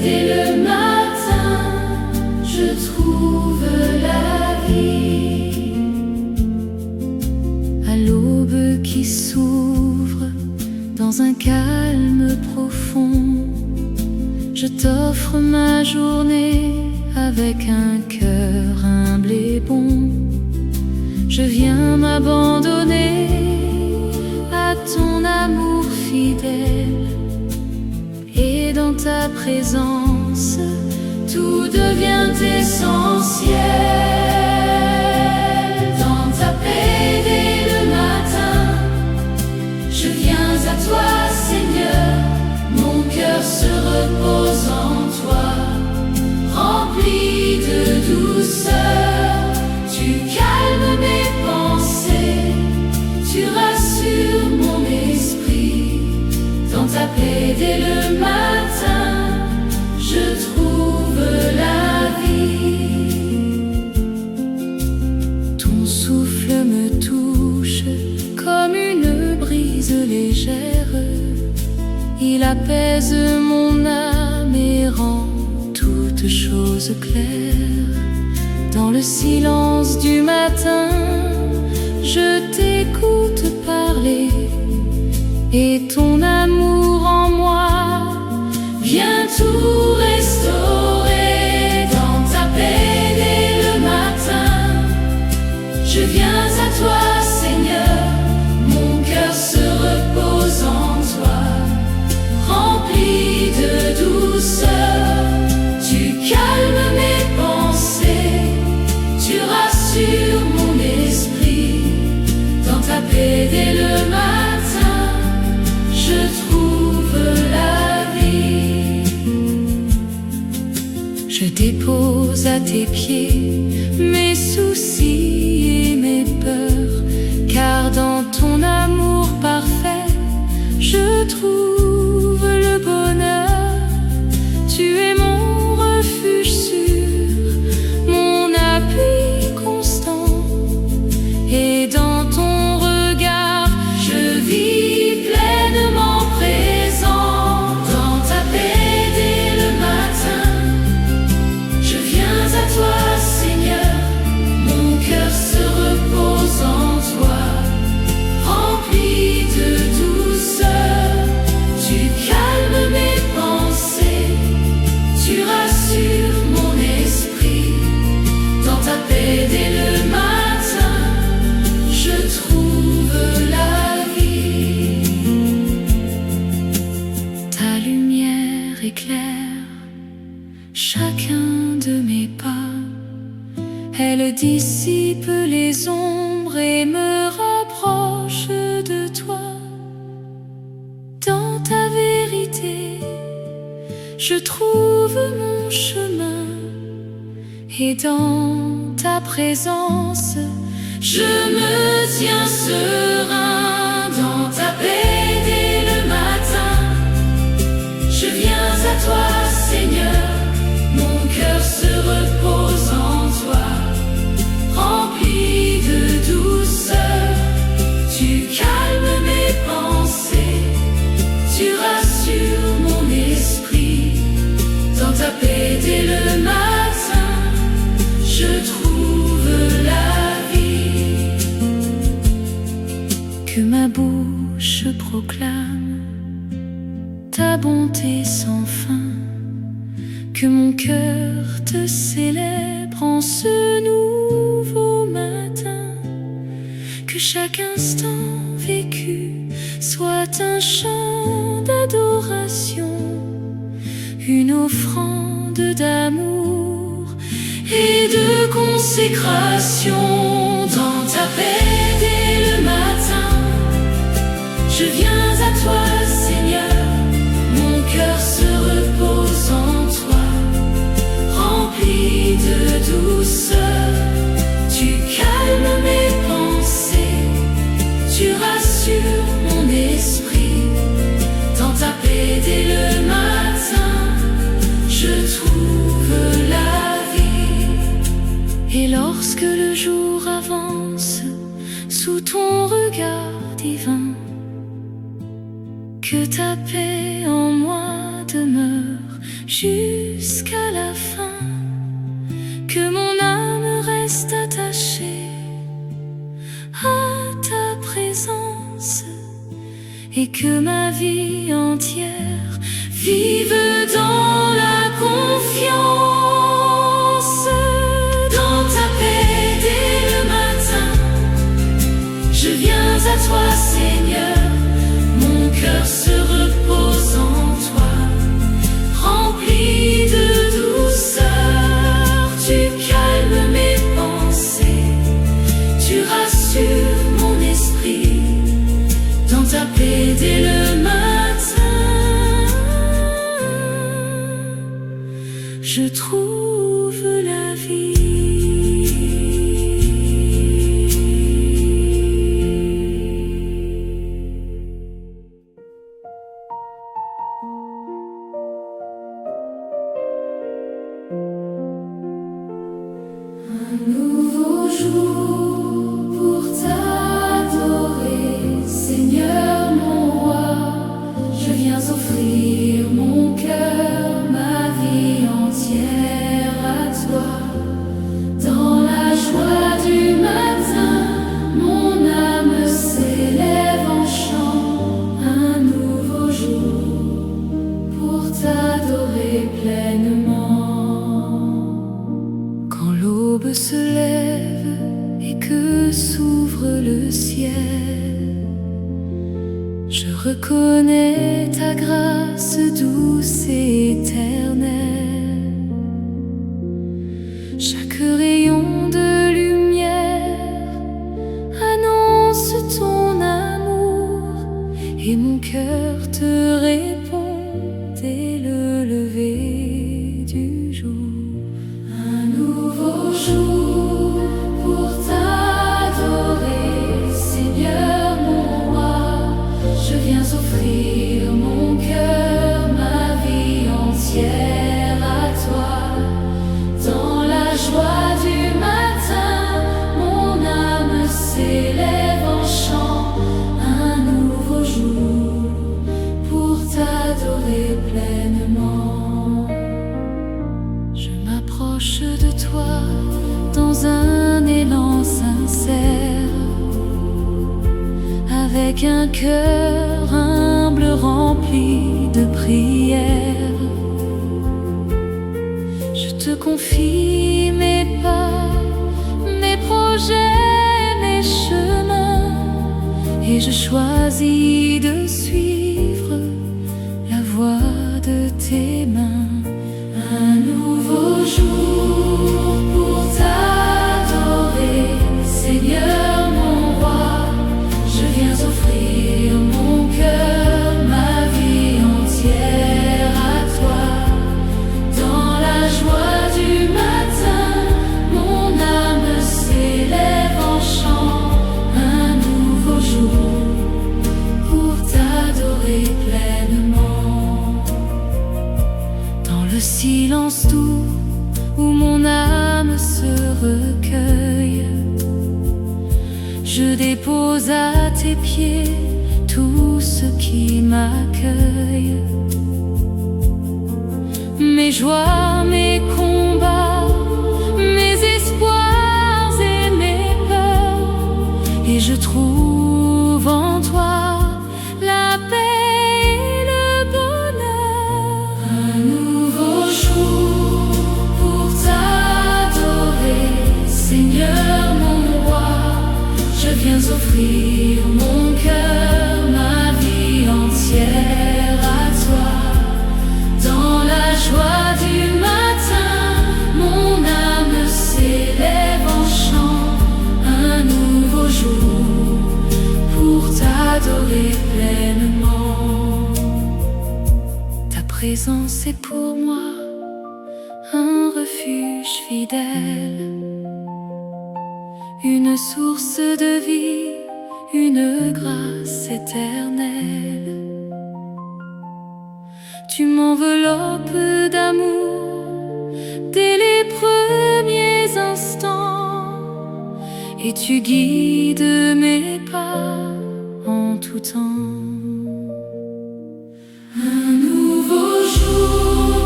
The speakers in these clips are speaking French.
dès le matin, je trouve la vie. À l'aube qui s'ouvre dans un calme profond, je t'offre ma journée avec un cœur humble et bon. Je viens m'abandonner à ton amour fidèle, et dans ta présence, tout devient essentiel. Dans ta paix dès le matin, je viens à toi, Seigneur. Mon cœur se repose en toi, rempli de douceur. Tu calmes mes pensées, tu rassures mon esprit. Dans ta paix dès le matin, je trouve la vie. Ton souffle me touche comme une brise légère. Il apaise mon âme et rend toutes choses claires. Dans le silence du matin, je t'écoute parler, et ton amour en moi vient tout restaurer. Dans ta paix dès le matin, je viens à toi, Seigneur. Mon cœur se repose en toi, rempli de douceur. Tu calmes mes pensées, tu rassures mon esprit. Dans ta paix dès le matin, je trouve la vie. Je dépose à tes pieds mes soucis et mes peurs, car dans ton amour parfait, je trouve le bonheur. Tu es mon refuge sûr, mon appui constant, et dans ton regard, je vis pleinement présent. Dans ta paix dès le matin, je viens à toi, Seigneur. Mon cœur se repose en toi, rempli de douceur. Tu calmes mes pensées, tu rassures mon esprit. Dans ta paix dès le matin, je trouve la vie. Ta lumière éclaire chacun de mes pas. Elle dissipe les ombres et me rapproche de toi. Dans ta vérité, je trouve mon chemin, et dans ta présence, je me tiens serein. Dans ta paix dès le matin, je viens à toi, Seigneur. Mon cœur se repose en toi, rempli de douceur. Tu calmes mes pensées, tu rassures mon esprit. Dans ta paix dès le matin, je trouve la vie. Que ma bouche proclame ta bonté sans fin, que mon cœur te célèbre en ce nouveau matin. Que chaque instant vécu soit un chant d'adoration, une offrande d'amour et de consécration. Dans ta paix dès le matin, je viens à toi, Seigneur. Mon cœur se repose en toi, rempli de douceur. Tu calmes mes pensées, tu rassures mon esprit. Dans ta paix dès le matin, je trouve la vie. Et lorsque le jour avance sous ton regard divin, que ta paix en moi demeure jusqu'à la fin, que mon âme reste attachée à ta présence et que ma vie entière vive dans la confiance. Dans ta paix dès le matin, je viens à toi, Seigneur. Mon cœur se repose en toi, rempli de douceur. Tu calmes mes pensées, tu rassures mon esprit. Dans ta paix dès le matin, je trouve la vie. Un nouveau jour pour t'adorer, Seigneur mon roi. Je viens offrir mon cœur, ma vie entière à toi. Dans la joie du matin, mon âme s'élève en chant. Un nouveau jour pour t'adorer pleinement. Quand l'aube se lève et que s'ouvre le ciel, je reconnais ta grâce douce et éternelle. Chaque rayon de lumière annonce ton amour et mon cœur te répond dès le lever du jour. Un nouveau jour pour t'adorer, Seigneur mon roi. Je viens offrir mon cœur, ma vie entière à toi. Dans la joie du matin, mon âme s'élève en chant. Un nouveau jour pour t'adorer pleinement. Je m'approche de toi dans un élan sincère, avec un cœur humble rempli de prières. Je te confie mes pas, mes projets, mes chemins, et je choisis de suivre la voie de tes mains. Un nouveau jour pour t'adorer, Seigneur mon roi. Je viens offrir mon cœur, ma vie entière à toi. Dans la joie du matin, mon âme s'élève en chant. Un nouveau jour pour t'adorer pleinement. Dans le silence doux où mon âme se recueille, je dépose à tes pieds tout ce qui m'accueille. Mes joies, mes combats, mes espoirs et mes peurs, et je trouve en toi la paix et le bonheur. Un nouveau jour pour t'adorer, Seigneur mon roi. Je viens offrir mon cœur, ma vie entière à toi. Dans la joie du matin, mon âme s'élève en chant. Un nouveau jour pour t'adorer pleinement. Ta présence est pour moi un refuge fidèle, une source de vie, une grâce éternelle. Tu m'enveloppes d'amour dès les premiers instants, et tu guides mes pas en tout temps. Un nouveau jour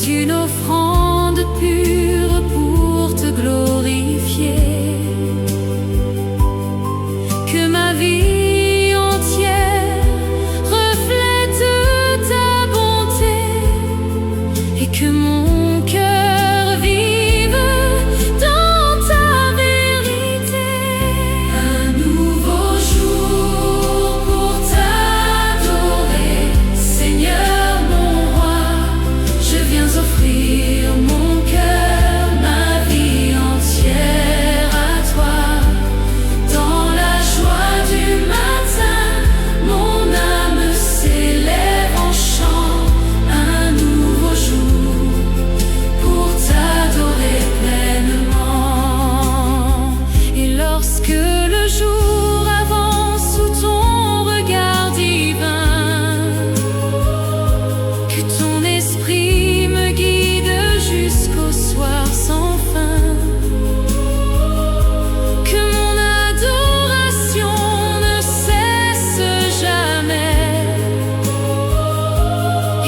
une offrande pure pour te glorifier. Que ma vie entière reflète ta bonté et que mon cœur vive dans ta vérité. Un nouveau jour pour t'adorer, Seigneur mon roi. Je viens offrir mon cœur, ma vie entière à toi. Dans la joie du matin, mon âme s'élève en chant. Un nouveau jour pour t'adorer pleinement. Et lorsque le jour avance sous ton regard divin, que ton esprit me guide jusqu'au soir sans fin. Que mon adoration ne cesse jamais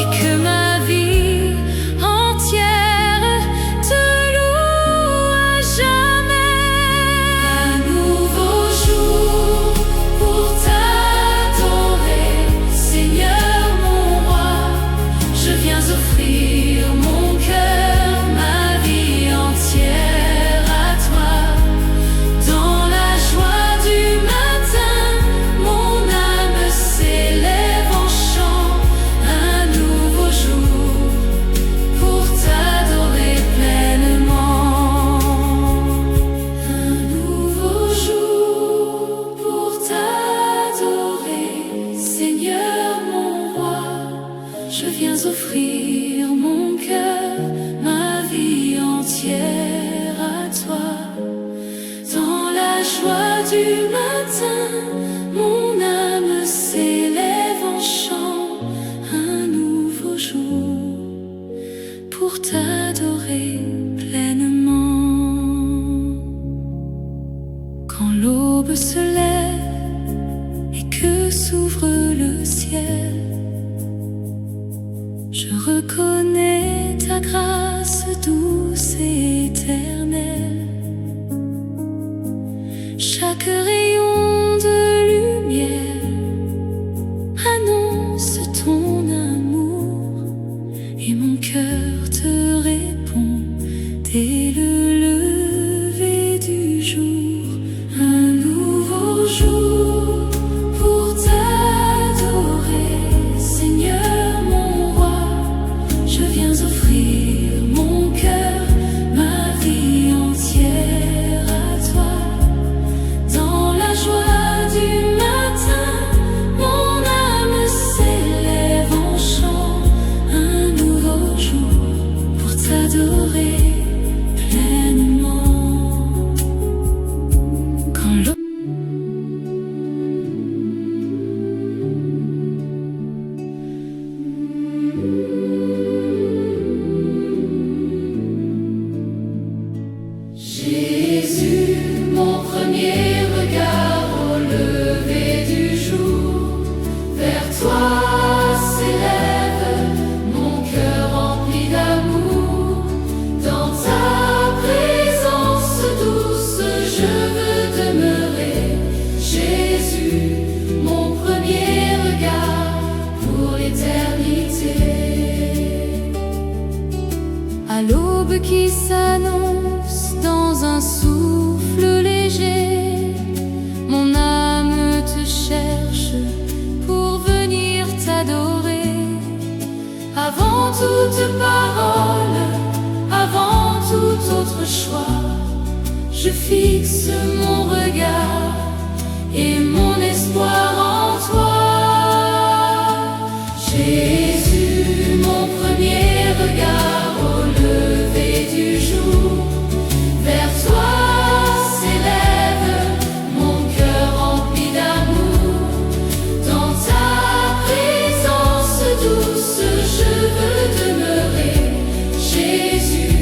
et que ma vie entière te loue à jamais. Un nouveau jour pour t'adorer, Seigneur mon roi. Je viens offrir mon cœur, ma vie entière à toi. Dans la joie du matin, mon âme s'élève en chant. Un nouveau jour pour t'adorer pleinement. Un nouveau jour pour t'adorer, Seigneur mon roi. Je viens offrir mon cœur, ma vie entière à toi. Dans la joie du matin, mon âme s'élève en chant. Un nouveau jour pour t'adorer pleinement. Quand l'aube se lève et que s'ouvre le ciel, je reconnais ta grâce douce et éternelle. Chaque rayon de lumière annonce ton amour et mon cœur te répond dès le lever du jour. Un nouveau jour pour t'adorer, Seigneur mon roi. Je viens offrir mon cœur, ma vie entière à toi. Dans la joie du matin, mon âme s'élève en chant. Un nouveau jour pour t'adorer pleinement. Quand Jésus, mon premier regard au lever du jour, vers toi s'élève mon cœur rempli d'amour. Dans ta présence douce, je veux demeurer. Jésus, mon premier regard pour l'éternité. À l'aube qui s'annonce dans un souffle léger, mon âme te cherche pour venir t'adorer. Avant toute parole, avant tout autre choix, je fixe mon regard et mon espoir en toi. Jésus, mon premier regard au lever du jour, vers toi s'élève mon cœur rempli d'amour. Dans ta présence douce, je veux demeurer. Jésus,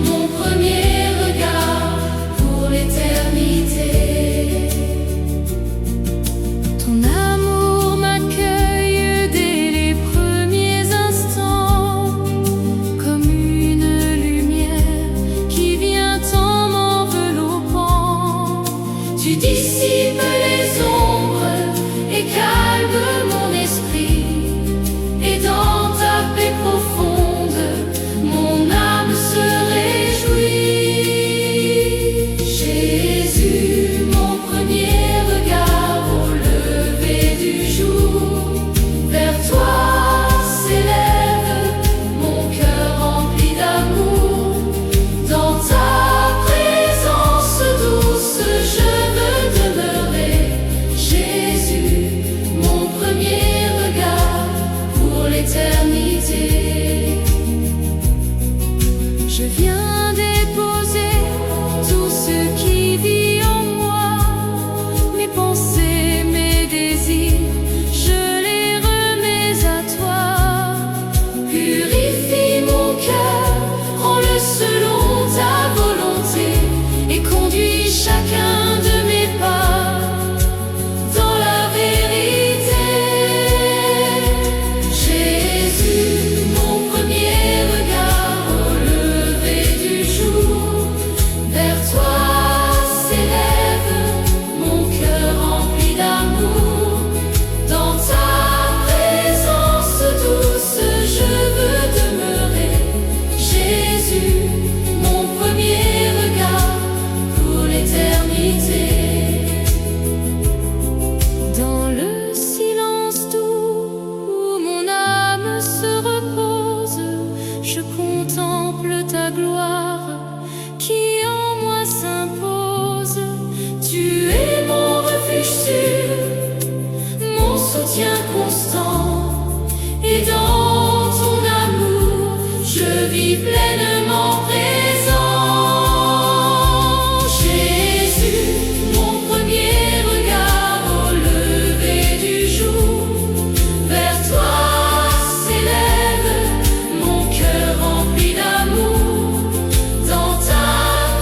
mon premier regard pour l'éternité. Tu dissipes les ombres et calmes mon esprit. Et dans ta paix profonde, mon âme se réjouit. Jésus, mon premier regard au lever du jour, vers toi s'élève mon cœur rempli d'amour. Dans ta présence douce, je veux demeurer. Jésus, mon premier regard pour l'éternité. Je viens déposer tout ce qui vit en moi, mes pensées, mes désirs, je les remets à toi. Purifie mon cœur, rends-le selon ta volonté, et conduis chacun de mes pas dans la vérité. Jésus, mon premier regard au lever du jour, vers toi s'élève mon cœur rempli d'amour. Dans ta présence douce, je veux demeurer. Jésus, mon premier regard pour l'éternité. Dans le silence doux où mon âme se repose, je contemple ta gloire qui en moi s'impose. Tu es mon refuge sûr, mon soutien constant, et dans ton amour, je vis pleinement présent. Jésus, mon premier regard au lever du jour, vers toi s'élève mon cœur rempli d'amour. Dans ta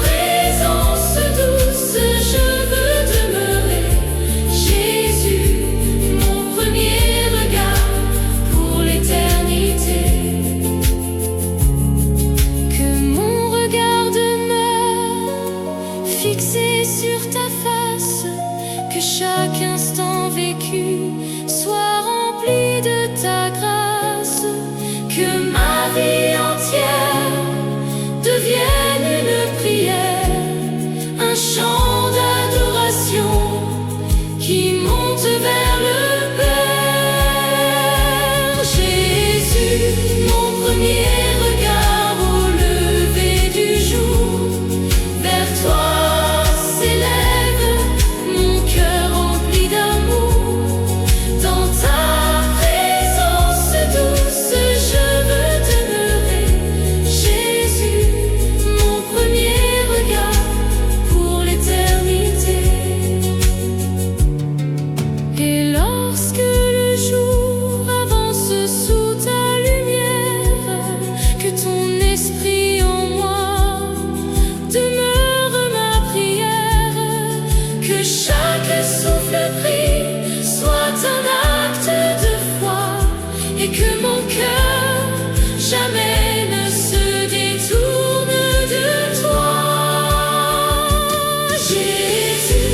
présence douce, je veux demeurer. Jésus, mon premier regard pour l'éternité. Que mon regard demeure fixé sur ta face, que chaque instant vécu soit rempli de ta grâce, que ma vie entière devienne une prière, un chant d'adoration qui monte vers le Père. Jésus, mon premier regard au lever du jour, vers toi s'élève mon cœur rempli d'amour. Dans ta présence douce, je veux demeurer. Jésus, mon premier regard pour l'éternité. Et lorsque le jour avance sous ta lumière, que ton esprit en moi demeure ma prière, que chaque souffle pris soit un acte de foi, et que mon cœur jamais ne se détourne de toi. Jésus,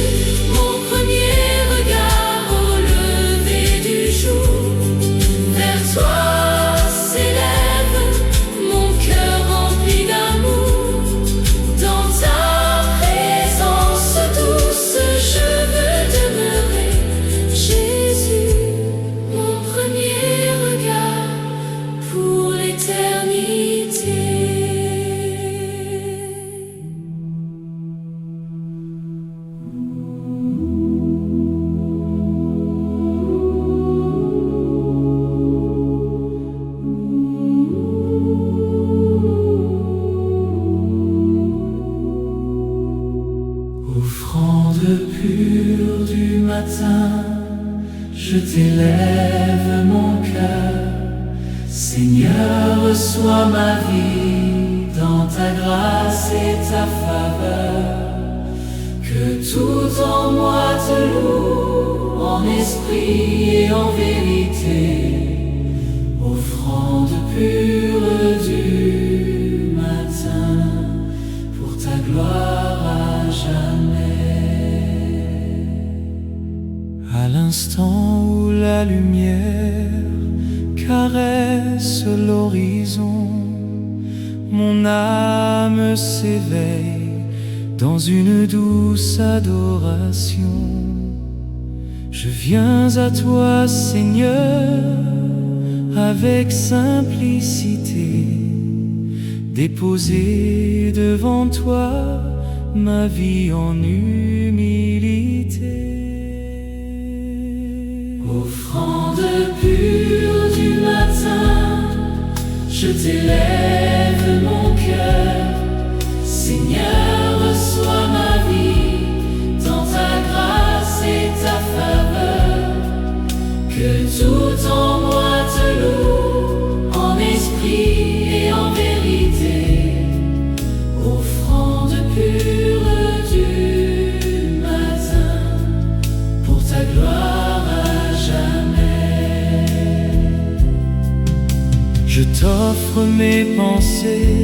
mon premier regard au lever du jour, vers toi s'élève mon cœur rempli d'amour. Dans ta présence douce, je veux demeurer. Jésus, mon premier regard pour l'éternité. Offrande pure du matin, je t'élève mon cœur. Seigneur, reçois ma vie dans ta grâce et ta faveur. Que tout en moi te loue, en esprit et en vérité. Offrande pure du matin, pour ta gloire à jamais. instant où la lumière caresse l'horizon, mon âme s'éveille dans une douce adoration. Je viens à toi, Seigneur, avec simplicité, déposer devant toi ma vie en humilité. Offrande pure du matin, je t'élève mon cœur. Seigneur, reçois ma vie dans ta grâce et ta faveur. Que tout en moi te loue, en esprit et en vérité. Offrande pure du matin, pour ta gloire à jamais. Je t'offre mes pensées,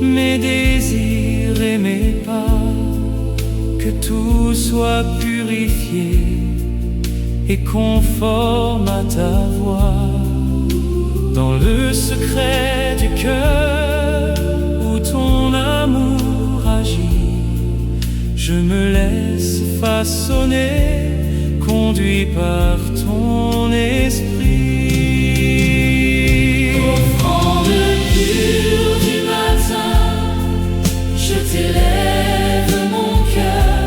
mes désirs et mes pas, que tout soit purifié et conforme à ta voix. Dans le secret du cœur où ton amour agit, je me laisse façonner, conduit par ton esprit. Offrande pure du matin, je t'élève mon cœur.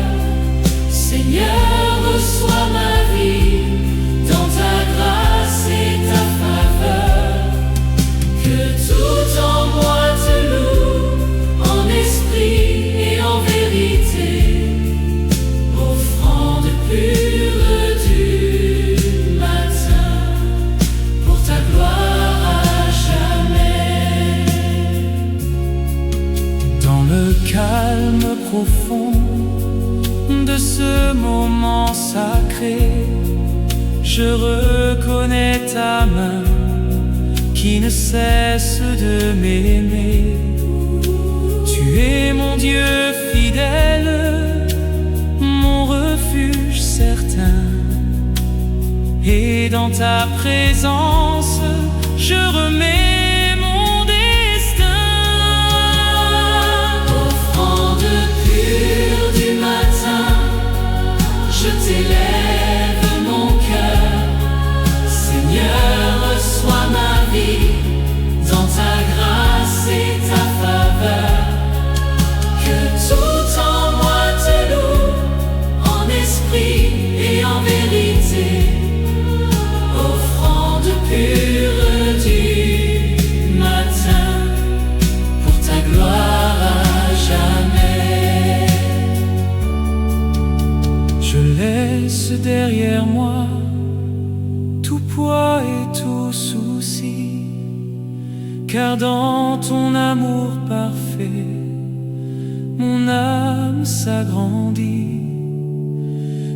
Seigneur, reçois ma vie dans ta grâce et ta faveur. Que tout en moi te loue, en esprit et en vérité. Offrande pure du matin, pour ta gloire à jamais. Dans le calme profond de ce moment sacré, je reconnais ta main qui ne cesse de m'aimer. Tu es mon Dieu fidèle, mon refuge certain, et dans ta présence je remets mon destin. Offrande pure du matin, je t'élève mon cœur. Seigneur, reçois ma vie dans ta grâce et ta faveur. Que tout en moi te loue, en esprit et en vérité. Offrande pure du matin, pour ta gloire à jamais. Je laisse derrière moi tout poids et tout souci, car dans ton amour parfait, mon âme s'agrandit.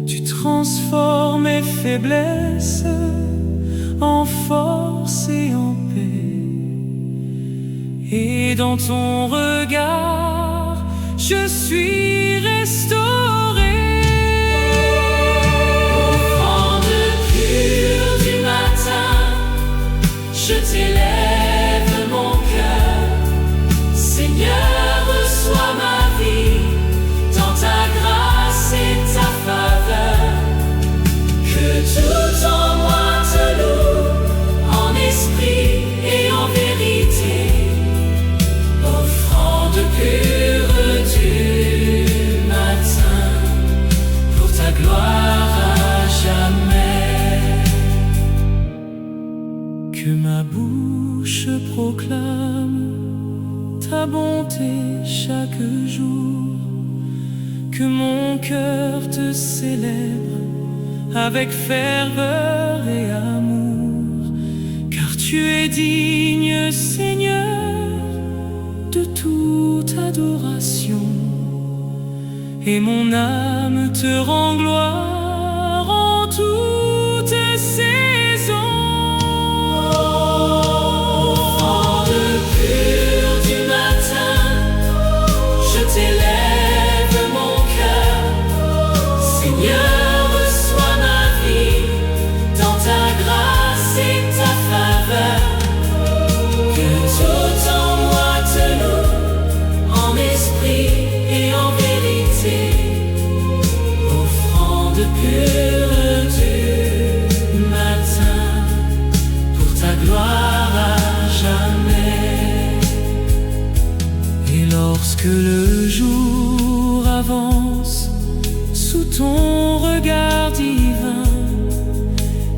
Tu transformes mes faiblesses en force et en paix, et dans ton regard, je suis restauré. Offrande pure du matin, je t'élève mon cœur. Seigneur, reçois ma vie dans ta grâce et ta faveur. Que tout en moi te loue, en esprit et en vérité. Offrande pure du matin, pour ta gloire à jamais. Que ma bouche proclame ta bonté chaque jour, que mon cœur te célèbre avec ferveur et amour, car tu es digne, Seigneur, de toute adoration, et mon âme te rend gloire en toutes saisons. Offrande pure du matin, je t'élève mon cœur. Seigneur, reçois ma vie ton regard divin,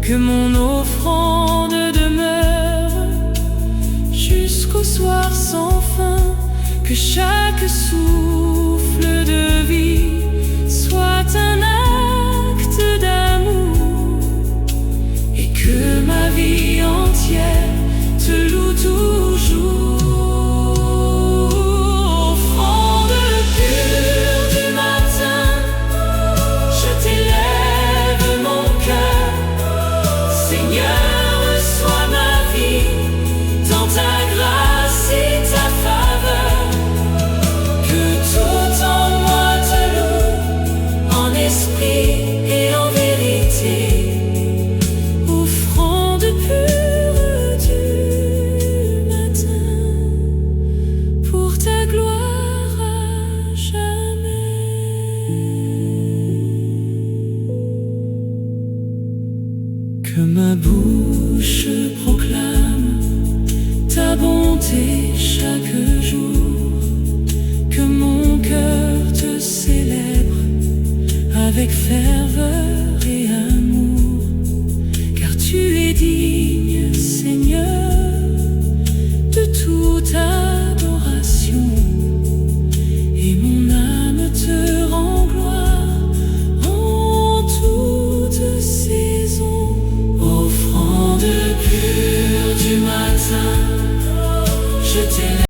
que mon offrande demeure jusqu'au soir sans fin, que chaque souffle de vie soit un acte d'amour, et que ma vie entière te loue toujours. Et en vérité, offrande pure du matin, pour ta gloire à jamais. Que ma bouche proclame ta bonté chaque jour, que mon cœur te célèbre avec ferveur